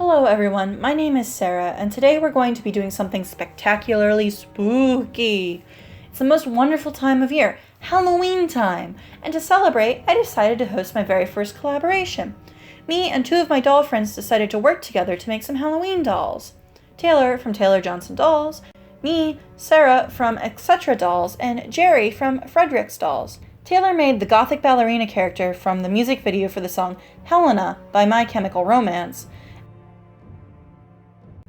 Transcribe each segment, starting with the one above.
Hello everyone, my name is Sarah, and today we're going to be doing something spectacularly spooky. It's the most wonderful time of year, Halloween time, and to celebrate, I decided to host my very first collaboration. Me and two of my doll friends decided to work together to make some Halloween dolls. Taylor from Taylor Johnson Dolls, me, Sarah from Etc. Dolls, and Jerry from Frederick's Dolls. Taylor made the gothic ballerina character from the music video for the song Helena by My Chemical Romance,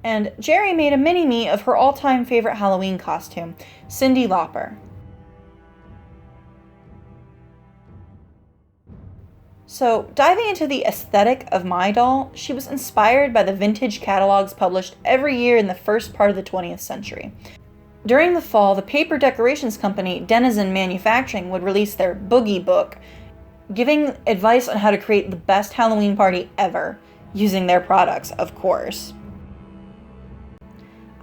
and Jerry made a mini-me of her all-time favorite Halloween costume, Cyndi Lauper. So, diving into the aesthetic of my doll, she was inspired by the vintage catalogs published every year in the first part of the 20th century. During the fall, the paper decorations company Denizen Manufacturing would release their Boogie Book, giving advice on how to create the best Halloween party ever, using their products, of course.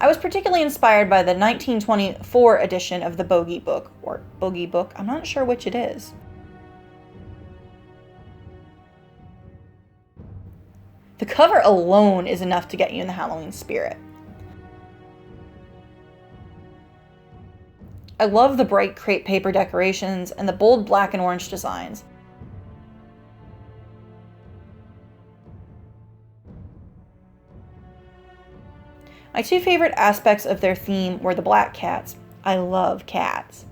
I was particularly inspired by the 1924 edition of the Boogie Book, or Boogie Book, I'm not sure which it is. The cover alone is enough to get you in the Halloween spirit. I love the bright crepe paper decorations and the bold black and orange designs. My two favorite aspects of their theme were the black cats. I love cats.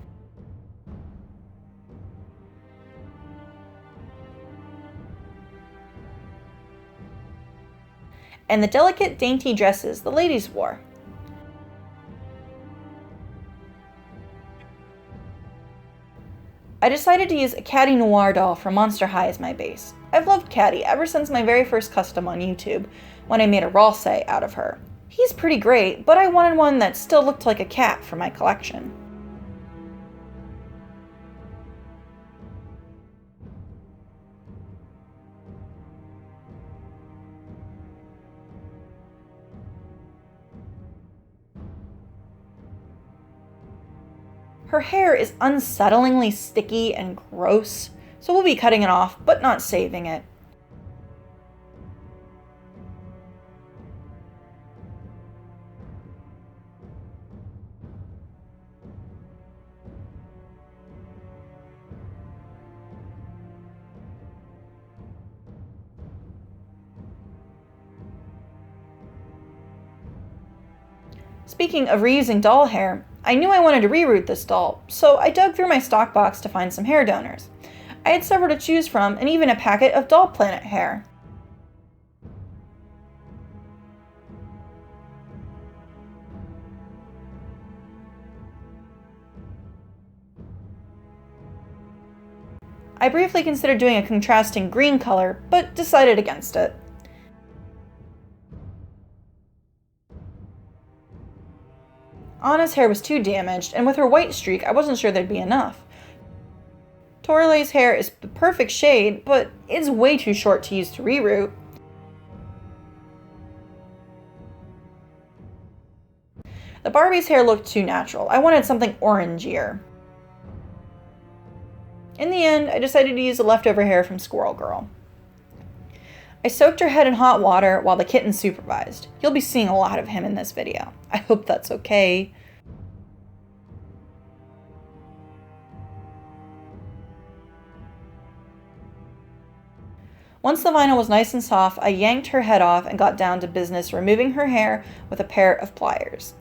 And the delicate, dainty dresses the ladies wore. I decided to use a Caddy Noir doll from Monster High as my base. I've loved Caddy ever since my very first custom on YouTube, when I made a Ralsei out of her. He's pretty great, but I wanted one that still looked like a cat for my collection. Her hair is unsettlingly sticky and gross, so we'll be cutting it off, but not saving it. Speaking of reusing doll hair, I knew I wanted to reroot this doll, so I dug through my stock box to find some hair donors. I had several to choose from, and even a packet of Doll Planet hair. I briefly considered doing a contrasting green color, but decided against it. Anna's hair was too damaged, and with her white streak, I wasn't sure there'd be enough. Torlei's hair is the perfect shade, but it's way too short to use to reroot. The Barbie's hair looked too natural. I wanted something orangier. In the end, I decided to use the leftover hair from Squirrel Girl. I soaked her head in hot water while the kitten supervised. You'll be seeing a lot of him in this video. I hope that's okay. Once the vinyl was nice and soft, I yanked her head off and got down to business removing her hair with a pair of pliers.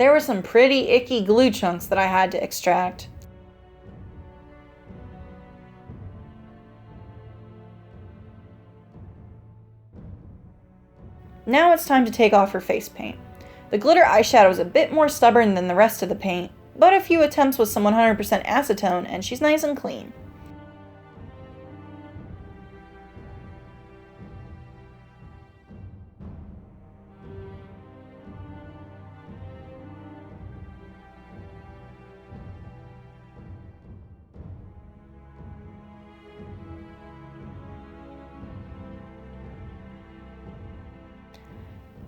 There were some pretty icky glue chunks that I had to extract. Now it's time to take off her face paint. The glitter eyeshadow is a bit more stubborn than the rest of the paint, but a few attempts with some 100% acetone and she's nice and clean.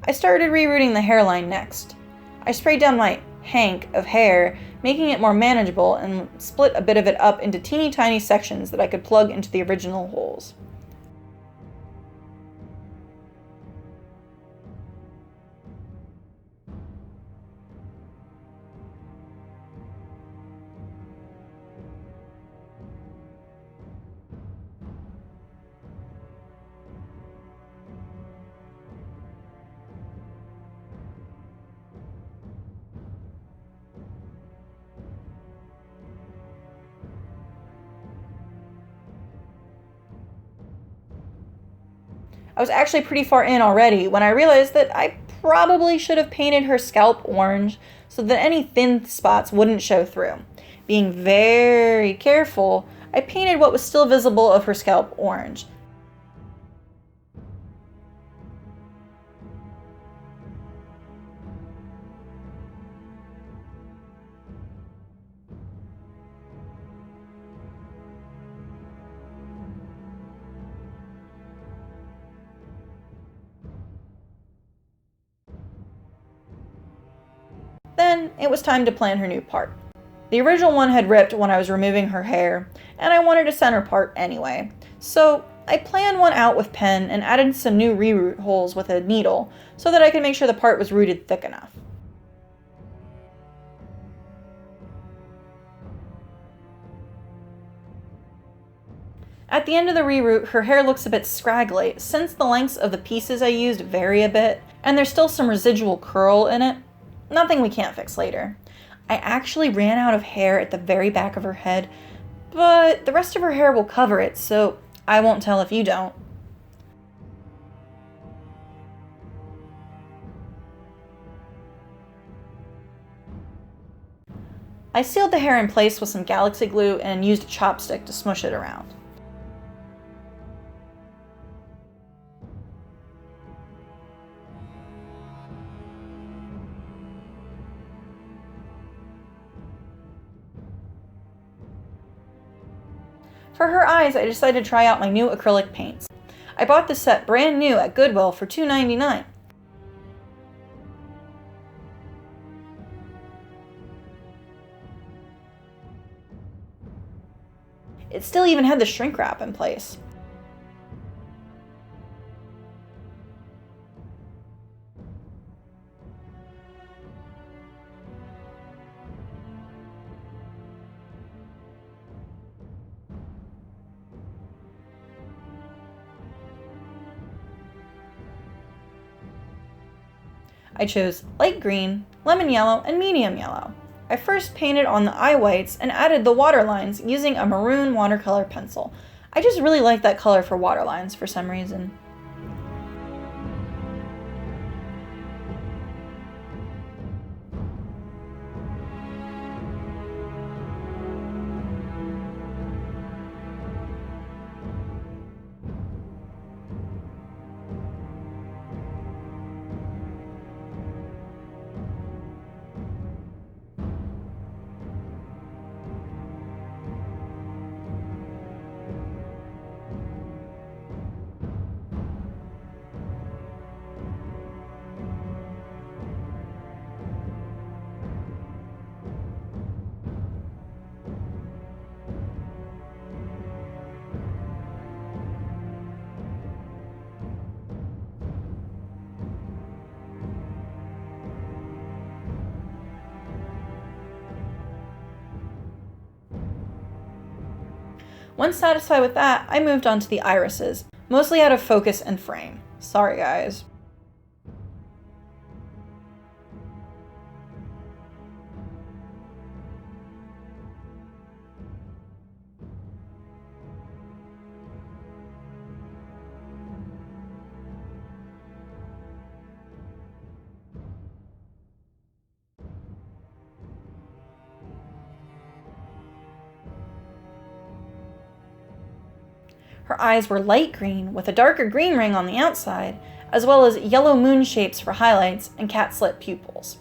I started rerouting the hairline next. I sprayed down my hank of hair, making it more manageable, and split a bit of it up into teeny tiny sections that I could plug into the original holes. I was actually pretty far in already when I realized that I probably should have painted her scalp orange so that any thin spots wouldn't show through. Being very careful, I painted what was still visible of her scalp orange. Then it was time to plan her new part. The original one had ripped when I was removing her hair, and I wanted a center part anyway. So I planned one out with pen and added some new reroot holes with a needle so that I could make sure the part was rooted thick enough. At the end of the reroot, her hair looks a bit scraggly since the lengths of the pieces I used vary a bit, and there's still some residual curl in it. Nothing we can't fix later. I actually ran out of hair at the very back of her head, but the rest of her hair will cover it, so I won't tell if you don't. I sealed the hair in place with some Galaxy glue and used a chopstick to smush it around. For her eyes, I decided to try out my new acrylic paints. I bought this set brand new at Goodwill for $2.99. It still even had the shrink wrap in place. I chose light green, lemon yellow, and medium yellow. I first painted on the eye whites and added the water lines using a maroon watercolor pencil. I just really like that color for water lines for some reason. Once satisfied with that, I moved on to the irises, mostly out of focus and frame. Sorry guys. Her eyes were light green with a darker green ring on the outside, as well as yellow moon shapes for highlights and cat slit pupils.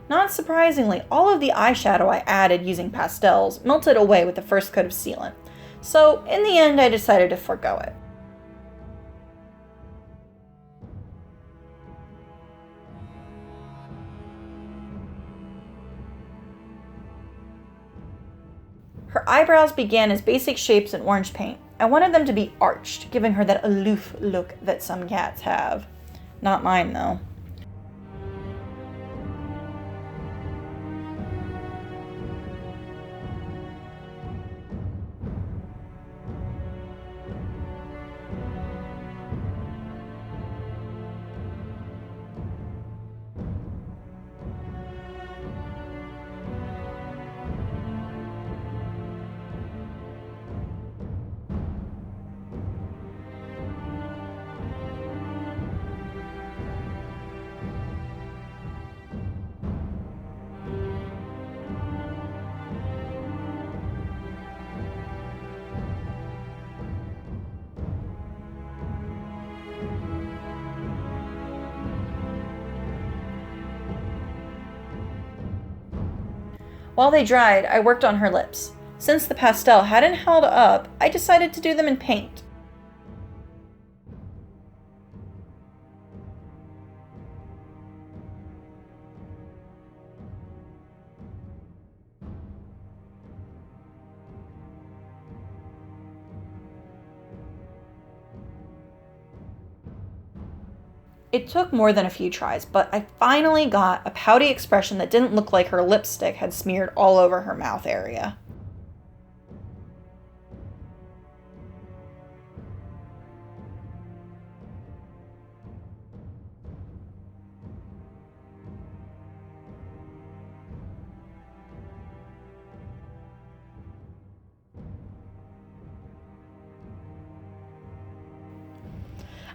Not surprisingly, all of the eyeshadow I added using pastels melted away with the first coat of sealant, so in the end I decided to forego it. Her eyebrows began as basic shapes in orange paint. I wanted them to be arched, giving her that aloof look that some cats have. Not mine, though. While they dried, I worked on her lips. Since the pastel hadn't held up, I decided to do them in paint. It took more than a few tries, but I finally got a pouty expression that didn't look like her lipstick had smeared all over her mouth area.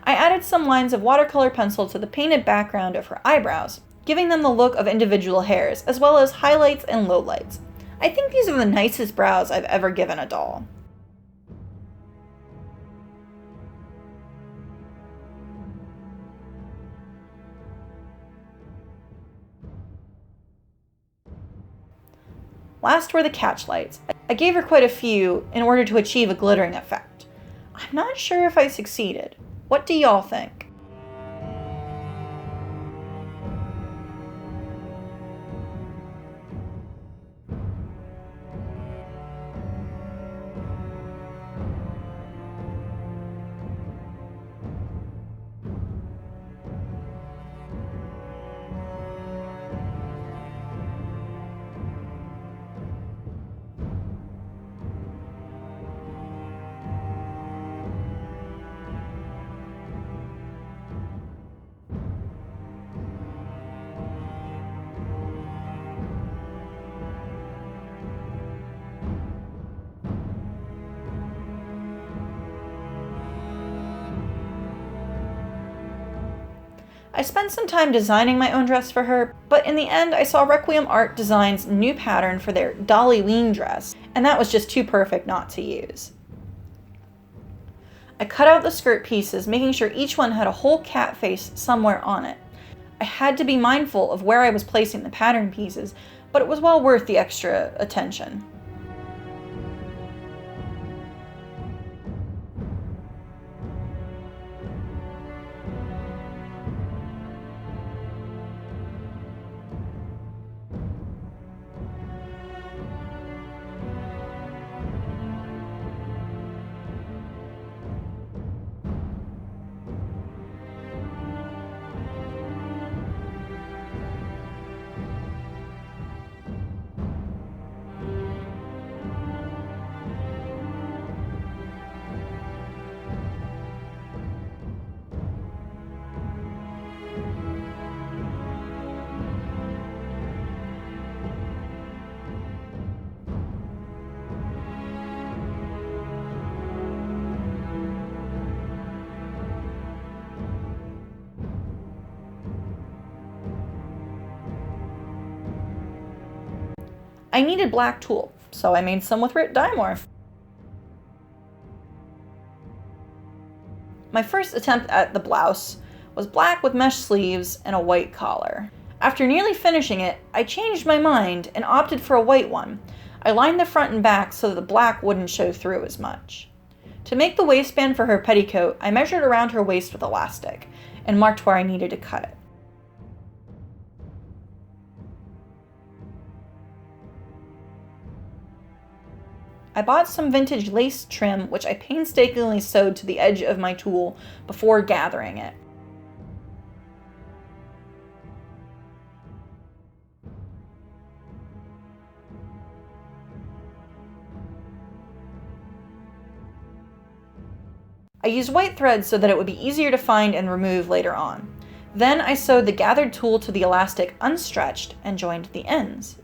I added some lines of watercolor pencil to the painted background of her eyebrows, giving them the look of individual hairs, as well as highlights and lowlights. I think these are the nicest brows I've ever given a doll. Last were the catch lights. I gave her quite a few in order to achieve a glittering effect. I'm not sure if I succeeded. What do y'all think? I spent some time designing my own dress for her, but in the end I saw Requiem Art Design's new pattern for their Dollyween dress, and that was just too perfect not to use. I cut out the skirt pieces, making sure each one had a whole cat face somewhere on it. I had to be mindful of where I was placing the pattern pieces, but it was well worth the extra attention. I needed black tulle, so I made some with Rit Dymore. My first attempt at the blouse was black with mesh sleeves and a white collar. After nearly finishing it, I changed my mind and opted for a white one. I lined the front and back so that the black wouldn't show through as much. To make the waistband for her petticoat, I measured around her waist with elastic and marked where I needed to cut it. I bought some vintage lace trim, which I painstakingly sewed to the edge of my tool before gathering it. I used white thread so that it would be easier to find and remove later on. Then I sewed the gathered tool to the elastic unstretched and joined the ends.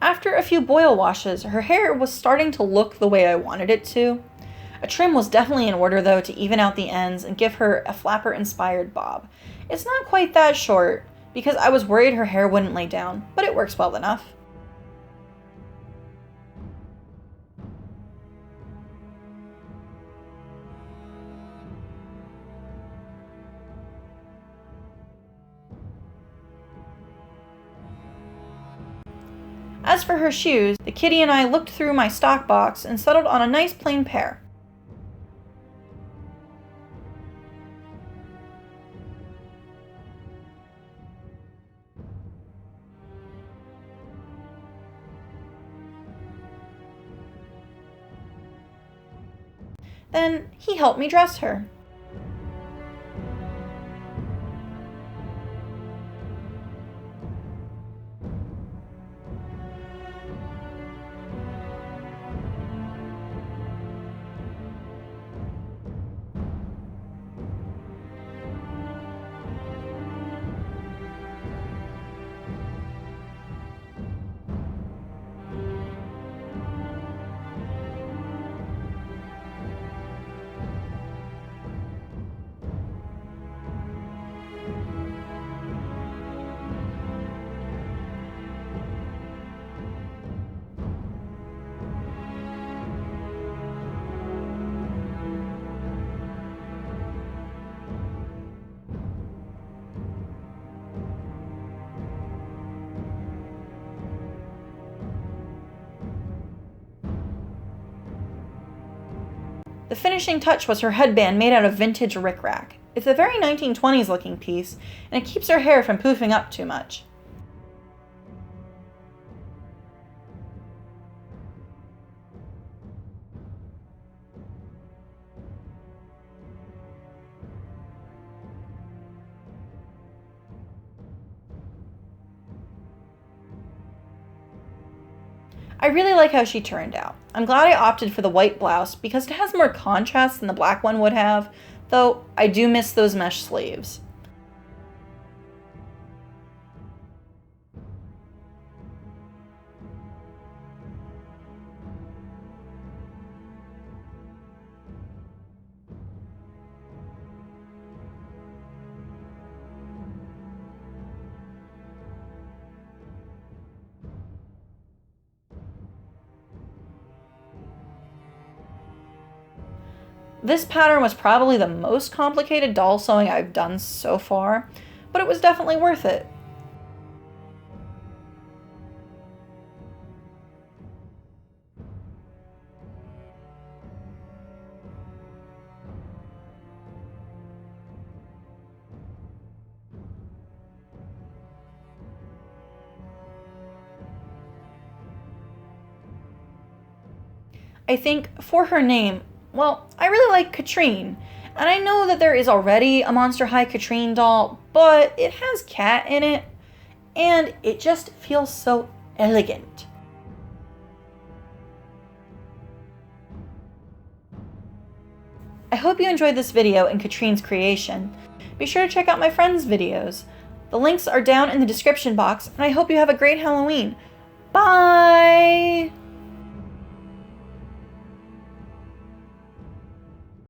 After a few boil washes, her hair was starting to look the way I wanted it to. A trim was definitely in order though to even out the ends and give her a flapper-inspired bob. It's not quite that short because I was worried her hair wouldn't lay down, but it works well enough. As for her shoes, the kitty and I looked through my stock box and settled on a nice plain pair. Then he helped me dress her. The finishing touch was her headband made out of vintage rickrack. It's a very 1920s looking piece, and it keeps her hair from poofing up too much. I really like how she turned out. I'm glad I opted for the white blouse because it has more contrast than the black one would have, though I do miss those mesh sleeves. This pattern was probably the most complicated doll sewing I've done so far, but it was definitely worth it. I think for her name, well, I really like Katrine, and I know that there is already a Monster High Katrine doll, but it has cat in it, and it just feels so elegant. I hope you enjoyed this video and Katrine's creation. be sure to check out my friends' videos. The links are down in the description box, and I hope you have a great Halloween. Bye!